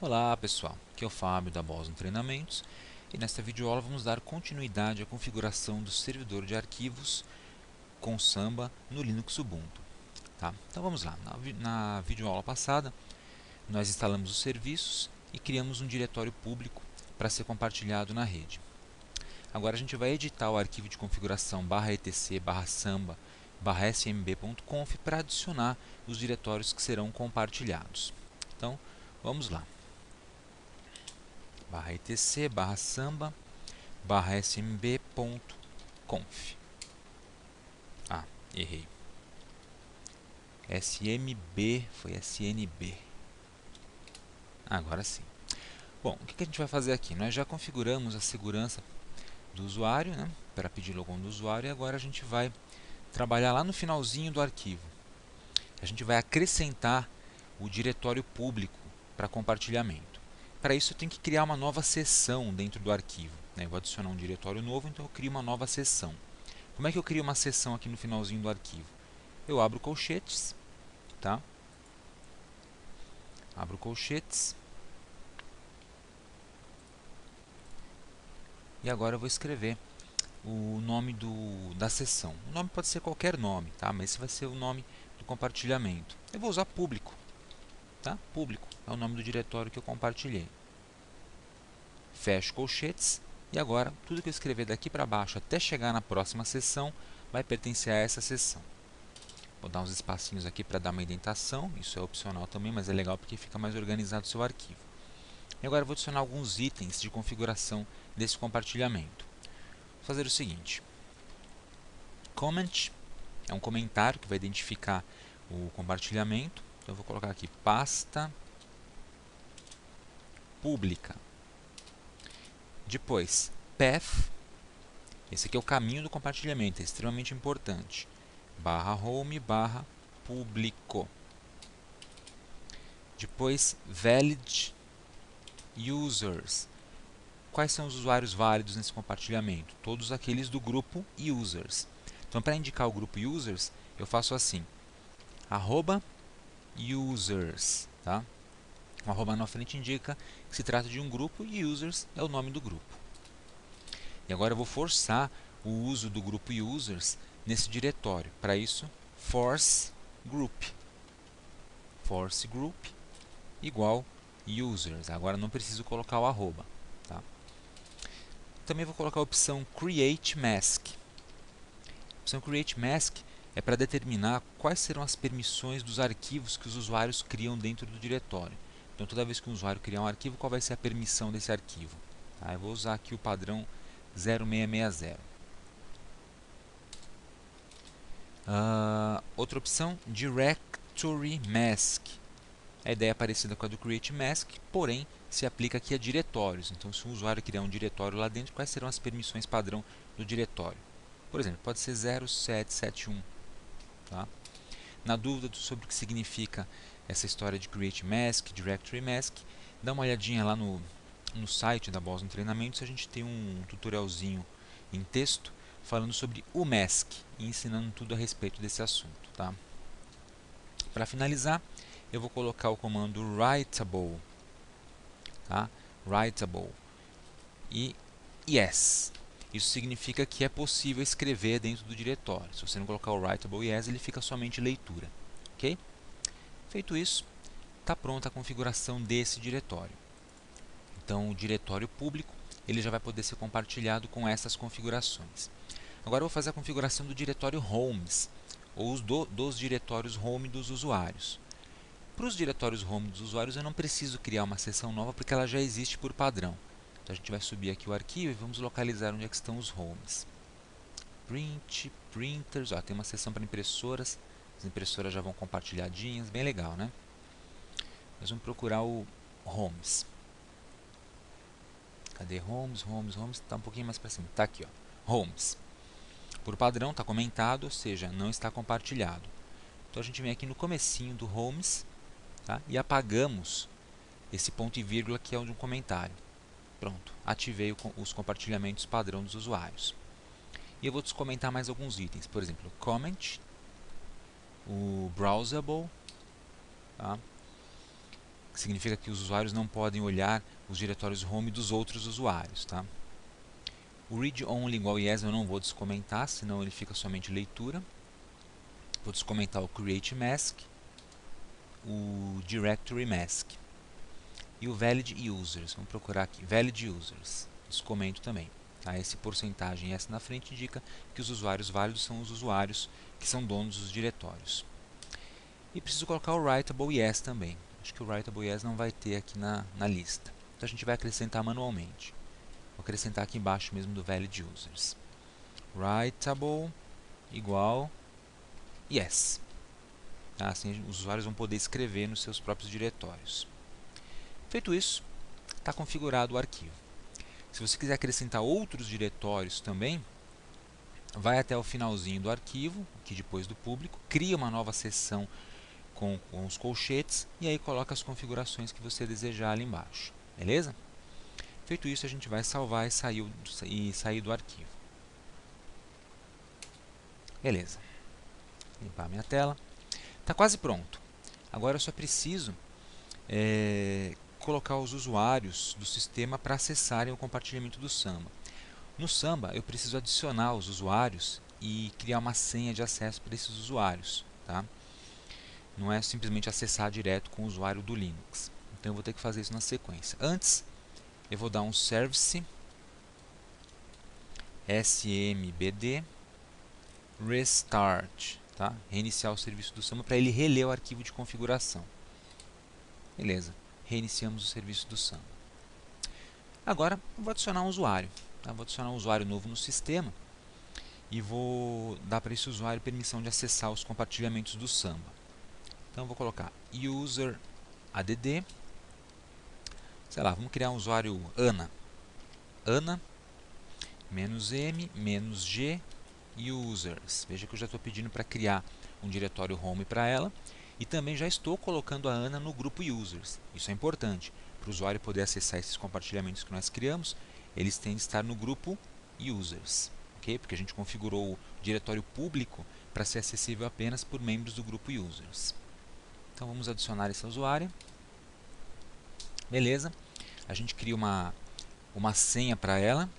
Olá pessoal, aqui é o Fábio da Boston Treinamentos e nesta videoaula vamos dar continuidade à configuração do servidor de arquivos com Samba no Linux Ubuntu. Tá? Então vamos lá, na videoaula passada nós instalamos os serviços e criamos um diretório público para ser compartilhado na rede. Agora a gente vai editar o arquivo de configuração /etc /samba /smb.conf para adicionar os diretórios que serão compartilhados. Então vamos lá. /etc /samba /smb.conf. Errei. SMB foi SNB. Agora sim. Bom, o que a gente vai fazer aqui? Nós já configuramos a segurança do usuário, né, para pedir logon do usuário, e agora a gente vai trabalhar lá no finalzinho do arquivo. A gente vai acrescentar o diretório público para compartilhamento. Para isso eu tenho que criar uma nova seção dentro do arquivo. Eu vou adicionar um diretório novo, então eu crio uma nova seção. Como é que eu crio uma seção aqui no finalzinho do arquivo? Eu abro colchetes, tá? Abro colchetes. E agora eu vou escrever o nome da seção. O nome pode ser qualquer nome, tá? Mas esse vai ser o nome do compartilhamento. Eu vou usar público, tá? Público é o nome do diretório que eu compartilhei. Fecho colchetes e agora tudo que eu escrever daqui para baixo até chegar na próxima seção vai pertencer a essa seção. Vou dar uns espacinhos aqui para dar uma indentação, isso é opcional também, mas é legal porque fica mais organizado o seu arquivo. E agora eu vou adicionar alguns itens de configuração desse compartilhamento. Vou fazer o seguinte: comment é um comentário que vai identificar o compartilhamento. Então eu vou colocar aqui pasta pública. Depois path, esse aqui é o caminho do compartilhamento, é extremamente importante. /home /público. Depois valid users. Quais são os usuários válidos nesse compartilhamento? Todos aqueles do grupo users. Então, para indicar o grupo users, eu faço assim: @users, tá? O arroba na frente indica que se trata de um grupo e users é o nome do grupo. E agora eu vou forçar o uso do grupo users nesse diretório. Para isso, force group igual users. Agora não preciso colocar o arroba, tá? Também vou colocar a opção create mask. A opção create mask é para determinar quais serão as permissões dos arquivos que os usuários criam dentro do diretório. Então, toda vez que um usuário criar um arquivo, qual vai ser a permissão desse arquivo? Tá? Eu vou usar aqui o padrão 0660. Outra opção, Directory Mask. A ideia é parecida com a do Create Mask, porém se aplica aqui a diretórios. Então, se um usuário criar um diretório lá dentro, quais serão as permissões padrão do diretório? Por exemplo, pode ser 0771. Tá? Na dúvida sobre o que significa essa história de Create Mask, Directory Mask, dá uma olhadinha lá no site da Boston Treinamentos. A gente tem um tutorialzinho em texto falando sobre o Mask e ensinando tudo a respeito desse assunto. Tá? Para finalizar, eu vou colocar o comando writable, tá? Writable e yes. Isso significa que é possível escrever dentro do diretório. Se você não colocar o writable yes, ele fica somente leitura, ok? Feito isso, está pronta a configuração desse diretório. Então, o diretório público ele já vai poder ser compartilhado com essas configurações. Agora eu vou fazer a configuração do diretório homes, ou dos diretórios home dos usuários. Para os diretórios home dos usuários eu não preciso criar uma seção nova porque ela já existe por padrão. Então a gente vai subir aqui o arquivo e vamos localizar onde é que estão os homes. Print, printers, tem uma seção para impressoras. As impressoras já vão compartilhadinhas, bem legal, né? Nós vamos procurar o homes. Cadê homes? Homes, está um pouquinho mais para cima. Está aqui, ó. Homes. Por padrão está comentado, ou seja, não está compartilhado. Então a gente vem aqui no comecinho do homes, tá? E apagamos esse ponto e vírgula que é de um comentário. Pronto, ativei os compartilhamentos padrão dos usuários. E eu vou descomentar mais alguns itens, por exemplo, comment, o browsable, tá? que significa que os usuários não podem olhar os diretórios home dos outros usuários, tá? O read only igual yes eu não vou descomentar, senão ele fica somente leitura. Vou descomentar o create mask, o directory mask e o valid users. Vamos procurar aqui, valid users. Descomento também. Tá? Esse porcentagem S na frente indica que os usuários válidos são os usuários que são donos dos diretórios. E preciso colocar o writable yes também. Acho que o writable yes não vai ter aqui na lista. Então a gente vai acrescentar manualmente. Vou acrescentar aqui embaixo mesmo do valid users. Writable igual yes. Tá? Assim os usuários vão poder escrever nos seus próprios diretórios. Feito isso, está configurado o arquivo. Se você quiser acrescentar outros diretórios também, vai até o finalzinho do arquivo, aqui depois do público, cria uma nova seção com os colchetes e aí coloca as configurações que você desejar ali embaixo. Beleza? Feito isso, a gente vai salvar e sair do arquivo. Beleza. Limpar minha tela. Está quase pronto. Agora eu só preciso colocar os usuários do sistema para acessarem o compartilhamento do Samba. No Samba, eu preciso adicionar os usuários e criar uma senha de acesso para esses usuários. Tá? Não é simplesmente acessar direto com o usuário do Linux. Então eu vou ter que fazer isso na sequência. Antes, eu vou dar um service smbd restart, tá? Reiniciar o serviço do Samba para ele reler o arquivo de configuração. Beleza, reiniciamos o serviço do Samba. Agora eu vou adicionar um usuário. Tá? Vou adicionar um usuário novo no sistema e vou dar para esse usuário permissão de acessar os compartilhamentos do Samba. Então eu vou colocar user add, sei lá, vamos criar um usuário Ana. Ana -m -g users. Veja que eu já estou pedindo para criar um diretório home para ela e também já estou colocando a Ana no grupo users. Isso é importante. Para o usuário poder acessar esses compartilhamentos que nós criamos, eles têm de estar no grupo users. Okay? Porque a gente configurou o diretório público para ser acessível apenas por membros do grupo users. Então vamos adicionar esse usuário. Beleza. A gente cria uma senha para ela.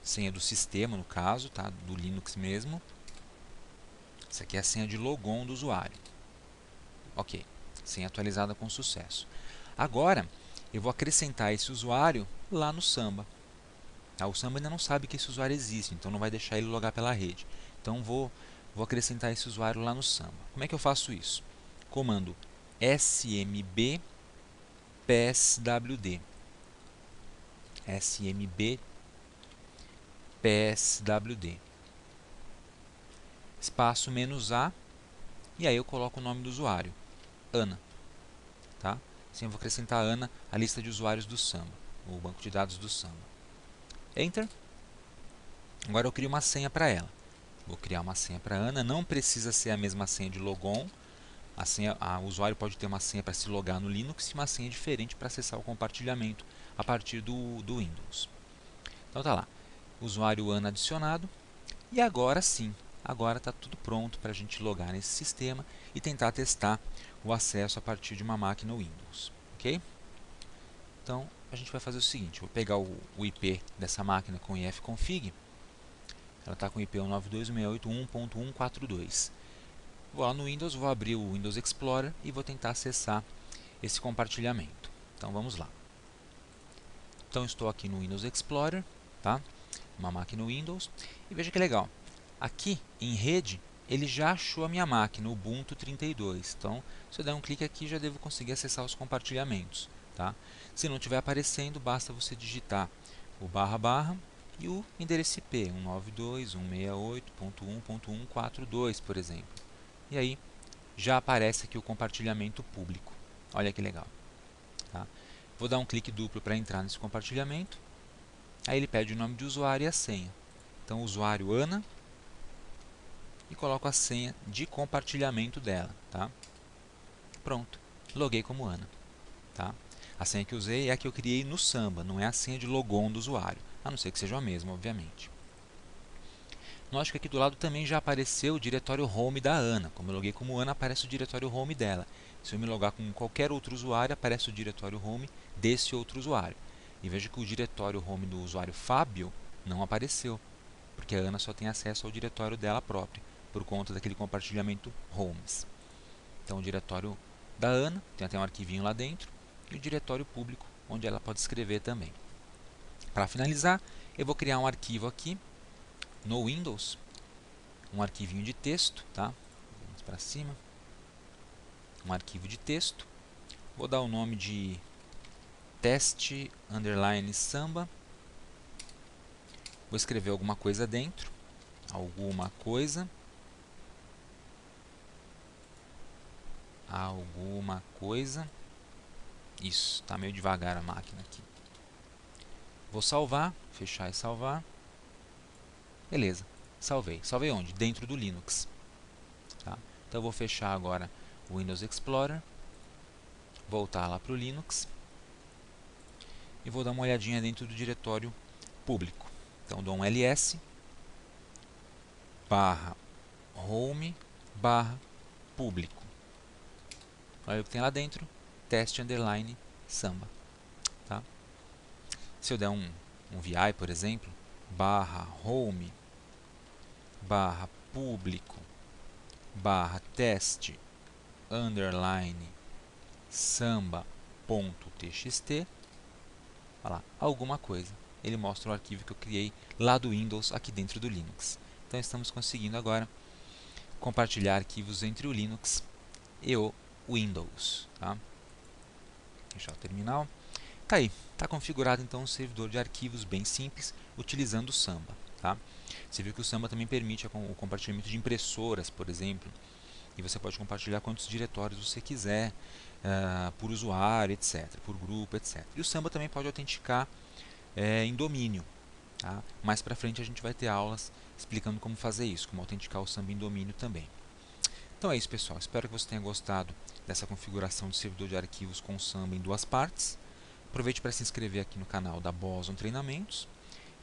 Senha do sistema, no caso, tá? Do Linux mesmo. Essa aqui é a senha de logon do usuário. Ok, senha atualizada com sucesso. Agora, eu vou acrescentar esse usuário lá no Samba. Tá? O Samba ainda não sabe que esse usuário existe, então não vai deixar ele logar pela rede. Então, vou acrescentar esse usuário lá no Samba. Como é que eu faço isso? Comando smb pswd. smb pswd espaço "-a", e aí eu coloco o nome do usuário, Ana. Tá? Assim eu vou acrescentar a Ana à lista de usuários do Samba, o banco de dados do Samba. Enter. Agora eu crio uma senha para ela. Vou criar uma senha para Ana, não precisa ser a mesma senha de logon. O usuário pode ter uma senha para se logar no Linux e uma senha diferente para acessar o compartilhamento a partir do Windows. Então tá lá, usuário Ana adicionado, e agora sim, agora está tudo pronto para a gente logar nesse sistema e tentar testar o acesso a partir de uma máquina Windows. Ok? Então a gente vai fazer o seguinte, vou pegar o IP dessa máquina com ifconfig, ela está com o IP 192.168.1.142. Vou lá no Windows, vou abrir o Windows Explorer e vou tentar acessar esse compartilhamento. Então vamos lá. Então estou aqui no Windows Explorer, tá? Uma máquina Windows, e veja que legal. Aqui em rede, ele já achou a minha máquina, Ubuntu 32. Então, se eu der um clique aqui, já devo conseguir acessar os compartilhamentos. Tá? Se não estiver aparecendo, basta você digitar o // e o endereço IP, 192.168.1.142, por exemplo. E aí, já aparece aqui o compartilhamento público. Olha que legal. Tá? Vou dar um clique duplo para entrar nesse compartilhamento. Aí ele pede o nome de usuário e a senha. Então, usuário Ana, e coloco a senha de compartilhamento dela. Tá? Pronto, loguei como Ana. Tá? A senha que usei é a que eu criei no Samba, não é a senha de logon do usuário, a não ser que seja a mesma, obviamente. Note que aqui do lado também já apareceu o diretório home da Ana. Como eu loguei como Ana, aparece o diretório home dela. Se eu me logar com qualquer outro usuário, aparece o diretório home desse outro usuário. E veja que o diretório home do usuário Fábio não apareceu, porque a Ana só tem acesso ao diretório dela própria, por conta daquele compartilhamento homes. Então o diretório da Ana tem até um arquivinho lá dentro, e o diretório público, onde ela pode escrever também. Para finalizar, eu vou criar um arquivo aqui no Windows, um arquivinho de texto, tá? Vamos para cima. Um arquivo de texto. Vou dar o nome de teste_samba. Vou escrever alguma coisa dentro. Alguma coisa. Alguma coisa. Isso, está meio devagar a máquina aqui. Vou salvar, fechar e salvar. Beleza, salvei. Salvei onde? Dentro do Linux. Tá? Então eu vou fechar agora o Windows Explorer. Voltar lá para o Linux. E vou dar uma olhadinha dentro do diretório público. Então dou um ls /home /público. Olha o que tem lá dentro, teste_samba. Tá? Se eu der um vi, por exemplo, /home /público /teste_samba.txt, olha lá, alguma coisa. Ele mostra o arquivo que eu criei lá do Windows aqui dentro do Linux. Então estamos conseguindo agora compartilhar arquivos entre o Linux e o Windows. Tá? Fechar o terminal. Tá aí, está configurado então um servidor de arquivos bem simples utilizando o Samba. Tá? Você viu que o Samba também permite o compartilhamento de impressoras, por exemplo, e você pode compartilhar quantos diretórios você quiser, por usuário, etc., por grupo, etc. E o Samba também pode autenticar em domínio. Tá? Mais para frente a gente vai ter aulas explicando como fazer isso, como autenticar o Samba em domínio também. Então é isso, pessoal. Espero que você tenha gostado dessa configuração de servidor de arquivos com Samba em duas partes. Aproveite para se inscrever aqui no canal da Boson Treinamentos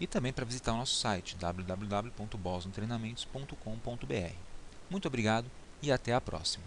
e também para visitar o nosso site www.bosontreinamentos.com.br. Muito obrigado e até a próxima.